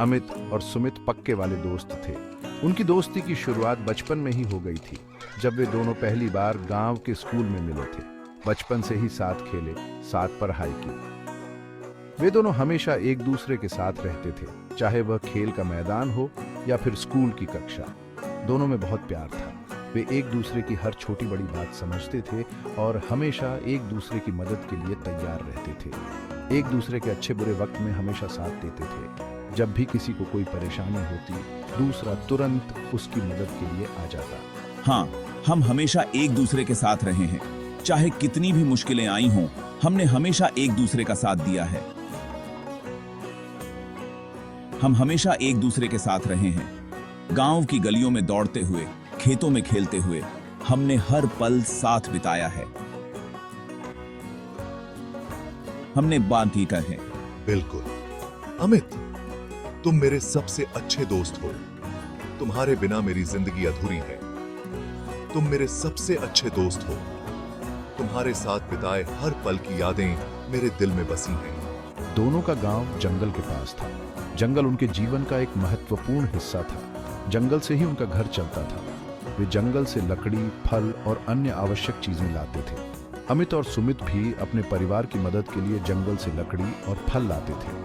अमित और सुमित पक्के वाले दोस्त थे। उनकी दोस्ती की शुरुआत बचपन में ही हो गई थी, जब वे दोनों पहली बार गांव के स्कूल में मिले थे। बचपन से ही साथ खेले, साथ पढ़ाई की। वे दोनों हमेशा एक दूसरे के साथ रहते थे, चाहे वह खेल का मैदान हो या फिर स्कूल की कक्षा। दोनों में बहुत प्यार था। वे एक दूसरे की हर छोटी बड़ी बात समझते थे और हमेशा एक दूसरे की मदद के लिए तैयार रहते थे। एक दूसरे के अच्छे बुरे वक्त में हमेशा साथ देते थे। जब भी किसी को कोई परेशानी होती, दूसरा तुरंत उसकी मदद के लिए आ जाता। हाँ, हम हमेशा एक दूसरे के साथ रहे हैं। चाहे कितनी भी मुश्किलें आई हों, हमने हमेशा एक दूसरे का साथ दिया है। हम हमेशा एक दूसरे के साथ रहे हैं। गांव की गलियों में दौड़ते हुए, खेतों में खेलते हुए, हमने हर पल साथ बिताया है। हमने बांधी कर है। बिल्कुल अमित, तुम मेरे सबसे अच्छे दोस्त हो। तुम्हारे बिना मेरी जिंदगी अधूरी है। तुम मेरे सबसे अच्छे दोस्त हो। तुम्हारे साथ बिताए हर पल की यादें मेरे दिल में बसी हैं। दोनों का गांव जंगल के पास था। जंगल उनके जीवन का एक महत्वपूर्ण हिस्सा था। जंगल से ही उनका घर चलता था। वे जंगल से लकड़ी, फल और अन्य आवश्यक चीजें लाते थे। अमित और सुमित भी अपने परिवार की मदद के लिए जंगल से लकड़ी और फल लाते थे।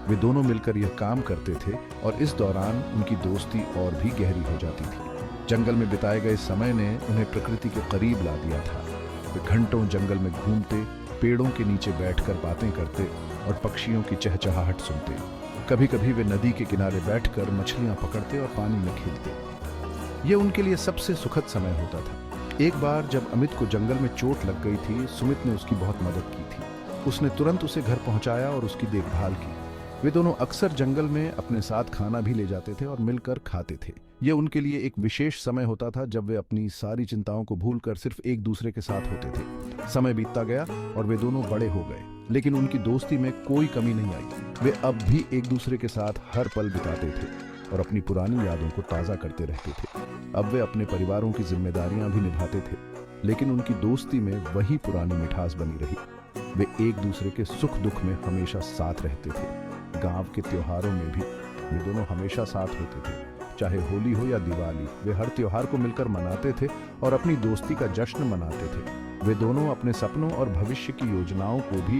वे दोनों मिलकर यह काम करते थे और इस दौरान उनकी दोस्ती और भी गहरी हो जाती थी। जंगल में बिताए गए समय ने उन्हें प्रकृति के करीब ला दिया था। वे घंटों जंगल में घूमते, पेड़ों के नीचे बैठकर बातें करते और पक्षियों की चहचहाहट सुनते। कभी कभी वे नदी के किनारे बैठकर मछलियां पकड़ते और पानी में खेलते। ये उनके लिए सबसे सुखद समय होता था। एक बार जब अमित को जंगल में चोट लग गई थी, सुमित ने उसकी बहुत मदद की थी। उसने तुरंत उसे घर पहुंचाया और उसकी देखभाल की। वे दोनों अक्सर जंगल में अपने साथ खाना भी ले जाते थे और मिलकर खाते थे। ये उनके लिए एक विशेष समय होता था, जब वे अपनी सारी चिंताओं को भूलकर सिर्फ एक दूसरे के साथ होते थे। समय बीतता गया और वे दोनों बड़े हो गए, लेकिन उनकी दोस्ती में कोई कमी नहीं आई। वे अब भी एक दूसरे के साथ हर पल बिताते थे और अपनी पुरानी यादों को ताज़ा करते रहते थे। अब वे अपने परिवारों की जिम्मेदारियां भी निभाते थे, लेकिन उनकी दोस्ती में वही पुरानी मिठास बनी रही। वे एक दूसरे के सुख दुख में हमेशा साथ रहते थे। गांव के त्योहारों में भी वे दोनों हमेशा साथ होते थे। चाहे होली हो या दिवाली, वे हर त्योहार को मिलकर मनाते थे और अपनी दोस्ती का जश्न मनाते थे। वे दोनों अपने सपनों और भविष्य की योजनाओं को भी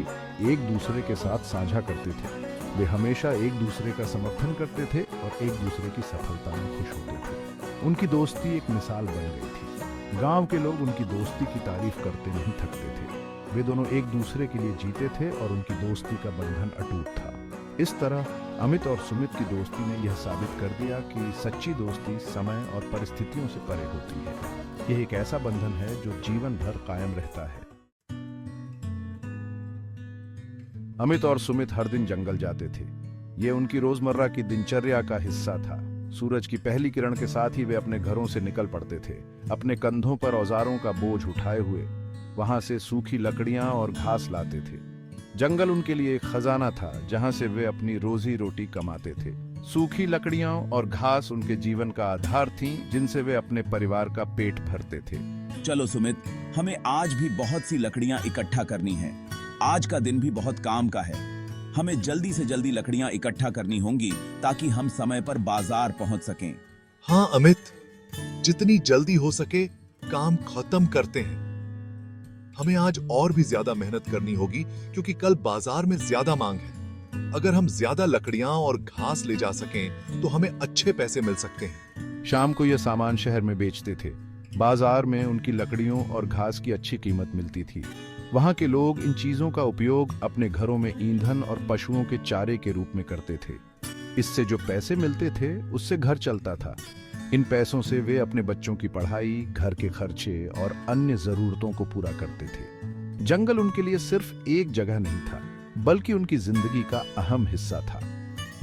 एक दूसरे के साथ साझा करते थे। वे हमेशा एक दूसरे का समर्थन करते थे और एक दूसरे की सफलता में खुश होते थे। उनकी दोस्ती एक मिसाल बन गई थी। गांव के लोग उनकी दोस्ती की तारीफ करते नहीं थकते थे। वे दोनों एक दूसरे के लिए जीते थे और उनकी दोस्ती का बंधन अटूट था। इस तरह अमित और सुमित की दोस्ती ने यह साबित कर दिया कि सच्ची दोस्ती समय और परिस्थितियों से परे होती है। यह एक ऐसा बंधन है जो जीवन भर कायम रहता है। अमित और सुमित हर दिन जंगल जाते थे। यह उनकी रोजमर्रा की दिनचर्या का हिस्सा था। सूरज की पहली किरण के साथ ही वे अपने घरों से निकल पड़ते थे, अपने कंधों पर औजारों का बोझ उठाए हुए। वहां से सूखी लकड़ियां और घास लाते थे। जंगल उनके लिए एक खजाना था, जहां से वे अपनी रोजी रोटी कमाते थे। सूखी लकड़ियां और घास उनके जीवन का आधार थीं, जिनसे वे अपने परिवार का पेट भरते थे। चलो सुमित, हमें आज भी बहुत सी लकड़ियां इकट्ठा करनी है। आज का दिन भी बहुत काम का है। हमें जल्दी से जल्दी लकड़ियां इकट्ठा करनी होंगी ताकि हम समय पर बाजार पहुंच सकें। हाँ अमित, जितनी जल्दी हो सके काम खत्म करते हैं। हमें आज और भी ज्यादा मेहनत करनी होगी, क्योंकि कल बाजार में ज्यादा मांग है। अगर हम ज्यादा लकड़ियां और घास ले जा सकें तो हमें अच्छे पैसे मिल सकते हैं। शाम को यह सामान शहर में बेचते थे। बाजार में उनकी लकड़ियों और घास की अच्छी कीमत मिलती थी। वहां के लोग इन चीजों का उपयोग अपने घरों में ईंधन और पशुओं के चारे के रूप में करते थे। इससे जो पैसे मिलते थे, उससे घर चलता था। इन पैसों से वे अपने बच्चों की पढ़ाई, घर के खर्चे और अन्य जरूरतों को पूरा करते थे। जंगल उनके लिए सिर्फ एक जगह नहीं था, बल्कि उनकी जिंदगी का अहम हिस्सा था।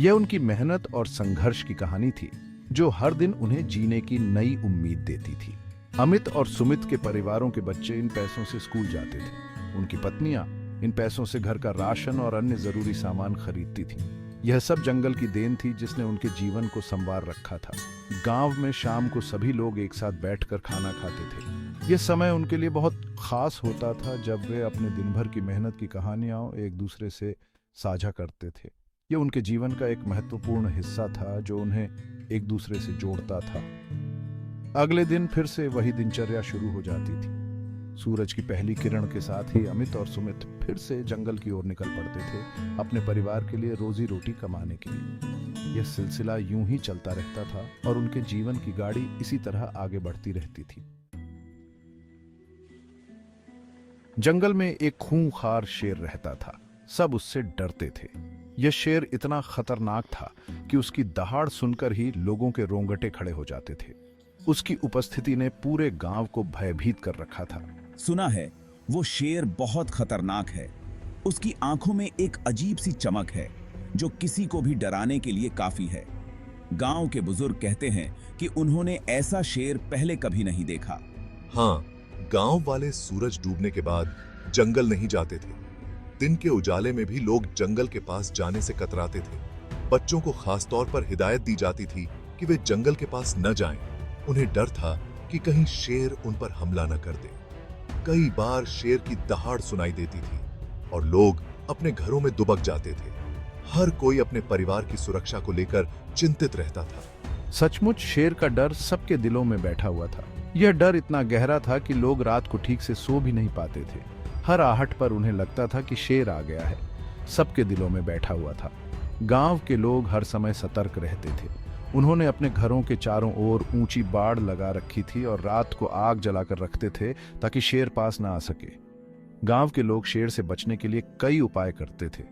यह उनकी मेहनत और संघर्ष की कहानी थी, जो हर दिन उन्हें जीने की नई उम्मीद देती थी। अमित और सुमित के परिवारों के बच्चे इन पैसों से स्कूल जाते थे। उनकी पत्नियां इन पैसों से घर का राशन और अन्य जरूरी सामान खरीदती थीं। यह सब जंगल की देन थी, जिसने उनके जीवन को संवार रखा था। गांव में शाम को सभी लोग एक साथ बैठकर खाना खाते थे। यह समय उनके लिए बहुत खास होता था, जब वे अपने दिन भर की मेहनत की कहानियां एक दूसरे से साझा करते थे। यह उनके जीवन का एक महत्वपूर्ण हिस्सा था जो उन्हें एक दूसरे से जोड़ता था। अगले दिन फिर से वही दिनचर्या शुरू हो जाती थी। सूरज की पहली किरण के साथ ही अमित और सुमित फिर से जंगल की ओर निकल पड़ते थे, अपने परिवार के लिए रोजी रोटी कमाने के लिए। यह सिलसिला यूं ही चलता रहता था और उनके जीवन की गाड़ी इसी तरह आगे बढ़ती रहती थी। जंगल में एक खूंखार शेर रहता था। सब उससे डरते थे। यह शेर इतना खतरनाक था कि उसकी दहाड़ सुनकर ही लोगों के रोंगटे खड़े हो जाते थे। उसकी उपस्थिति ने पूरे गांव को भयभीत कर रखा था। सुना है वो शेर बहुत खतरनाक है। उसकी आंखों में एक अजीब सी चमक है जो किसी को भी डराने के लिए काफी है। गांव के बुजुर्ग कहते हैं कि उन्होंने ऐसा शेर पहले कभी नहीं देखा। हाँ, गांव वाले सूरज डूबने के बाद जंगल नहीं जाते थे। दिन के उजाले में भी लोग जंगल के पास जाने से कतराते थे। बच्चों को खास तौर पर हिदायत दी जाती थी कि वे जंगल के पास न जाएं। उन्हें डर था कि कहीं शेर उन पर हमला न कर दे। कई बार शेर की दहाड़ सुनाई देती थी और लोग अपने घरों में दुबक जाते थे। हर कोई अपने परिवार की सुरक्षा को लेकर चिंतित रहता था। सचमुच शेर का डर सबके दिलों में बैठा हुआ था। यह डर इतना गहरा था कि लोग रात को ठीक से सो भी नहीं पाते थे। हर आहट पर उन्हें लगता था कि शेर आ गया है। सबके दिलों में बैठा हुआ था। गांव के लोग हर समय सतर्क रहते थे। उन्होंने अपने घरों के चारों ओर ऊंची बाड़ लगा रखी थी और रात को आग जलाकर रखते थे ताकि शेर पास ना आ सके। गांव के लोग शेर से बचने के लिए कई उपाय करते थे।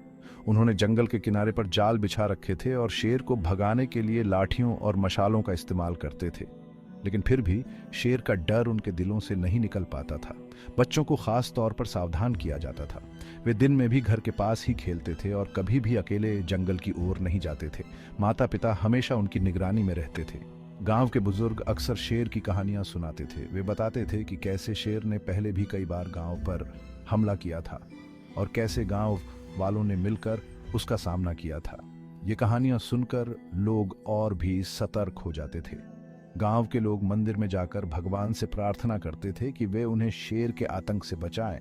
उन्होंने जंगल के किनारे पर जाल बिछा रखे थे और शेर को भगाने के लिए लाठियों और मशालों का इस्तेमाल करते थे। लेकिन फिर भी शेर का डर उनके दिलों से नहीं निकल पाता था। बच्चों को खास तौर पर सावधान किया जाता था। वे दिन में भी घर के पास ही खेलते थे और कभी भी अकेले जंगल की ओर नहीं जाते थे। माता पिता हमेशा उनकी निगरानी में रहते थे। गांव के बुजुर्ग अक्सर शेर की कहानियां सुनाते थे। वे बताते थे कि कैसे शेर ने पहले भी कई बार गांव पर हमला किया था और कैसे गांव वालों ने मिलकर उसका सामना किया था। ये कहानियां सुनकर लोग और भी सतर्क हो जाते थे। गांव के लोग मंदिर में जाकर भगवान से प्रार्थना करते थे कि वे उन्हें शेर के आतंक से बचाएं।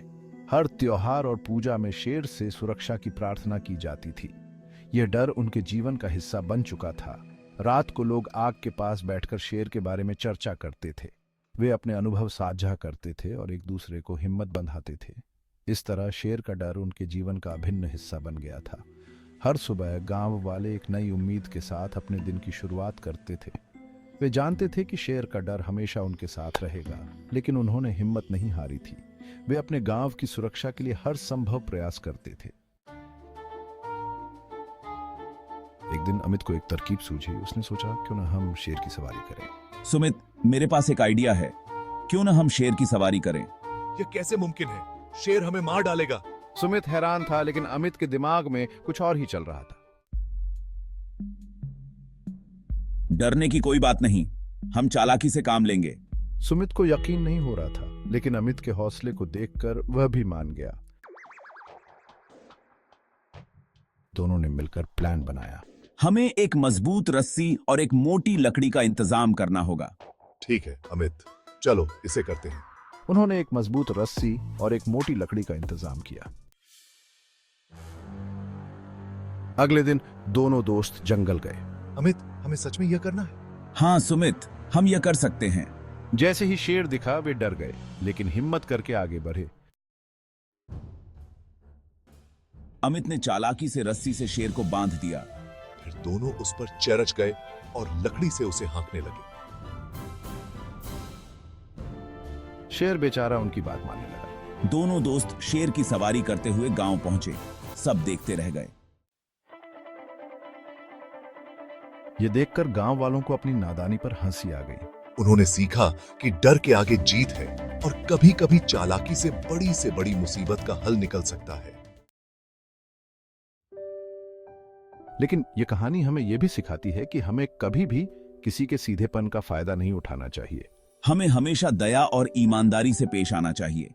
हर त्योहार और पूजा में शेर से सुरक्षा की प्रार्थना की जाती थी। यह डर उनके जीवन का हिस्सा बन चुका था। रात को लोग आग के पास बैठकर शेर के बारे में चर्चा करते थे। वे अपने अनुभव साझा करते थे और एक दूसरे को हिम्मत बंधाते थे। इस तरह शेर का डर उनके जीवन का अभिन्न हिस्सा बन गया था। हर सुबह गांव वाले एक नई उम्मीद के साथ अपने दिन की शुरुआत करते थे। वे जानते थे कि शेर का डर हमेशा उनके साथ रहेगा, लेकिन उन्होंने हिम्मत नहीं हारी थी। वे अपने गांव की सुरक्षा के लिए हर संभव प्रयास करते थे। एक दिन अमित को एक तरकीब सूझी। उसने सोचा क्यों ना हम शेर की सवारी करें। सुमित, मेरे पास एक आइडिया है। क्यों ना हम शेर की सवारी करें? यह कैसे मुमकिन है? शेर हमें मार डालेगा। सुमित हैरान था, लेकिन अमित के दिमाग में कुछ और ही चल रहा था। डरने की कोई बात नहीं, हम चालाकी से काम लेंगे। सुमित को यकीन नहीं हो रहा था, लेकिन अमित के हौसले को देखकर वह भी मान गया। दोनों ने मिलकर प्लान बनाया। हमें एक मजबूत रस्सी और एक मोटी लकड़ी का इंतजाम करना होगा। ठीक है अमित, चलो इसे करते हैं। उन्होंने एक मजबूत रस्सी और एक मोटी लकड़ी का इंतजाम किया। अगले दिन दोनों दोस्त जंगल गए। अमित, हमें सच में यह करना है? हाँ सुमित, हम यह कर सकते हैं। जैसे ही शेर दिखा वे डर गए, लेकिन हिम्मत करके आगे बढ़े। अमित ने चालाकी से रस्सी से शेर को बांध दिया। फिर दोनों उस पर चरच गए और लकड़ी से उसे हाँकने लगे। शेर बेचारा उनकी बात मानने लगा। दोनों दोस्त शेर की सवारी करते हुए गांव पहुंचे। सब देखते रह गए। ये देखकर गांव वालों को अपनी नादानी पर हंसी आ गई। उन्होंने सीखा कि डर के आगे जीत है और कभी-कभी चालाकी से बड़ी मुसीबत का हल निकल सकता है। लेकिन यह कहानी हमें यह भी सिखाती है कि हमें कभी भी किसी के सीधेपन का फायदा नहीं उठाना चाहिए। हमें हमेशा दया और ईमानदारी से पेश आना चाहिए।